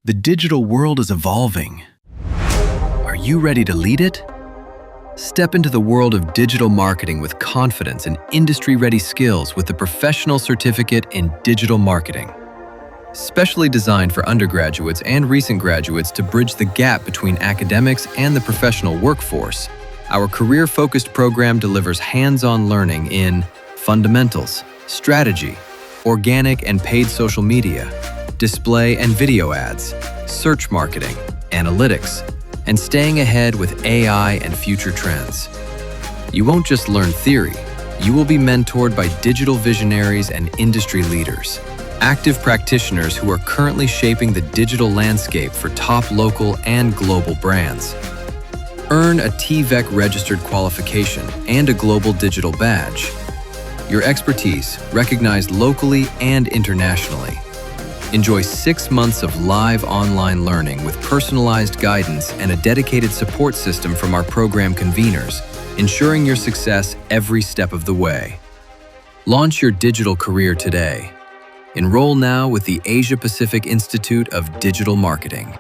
The digital world is evolving. Are you ready to lead it? Step into the world of digital marketing with confidence and industry-ready skills with the Professional Certificate in Digital Marketing. Specially designed for undergraduates and recent graduates to bridge the gap between academics and the professional workforce, our career-focused program delivers hands-on learning in fundamentals, strategy, organic and paid social media, display and video ads, search marketing, analytics, and staying ahead with AI and future trends. You won't just learn theory, you will be mentored by digital visionaries and industry leaders, active practitioners who are currently shaping the digital landscape for top local and global brands. Earn a TVEC Registered Qualification and a Global Digital Badge. Your expertise recognized locally and internationally. Enjoy 6 months of live online learning with personalized guidance and a dedicated support system from our program conveners, ensuring your success every step of the way. Launch your digital career today. Enroll now with the Asia Pacific Institute of Digital Marketing.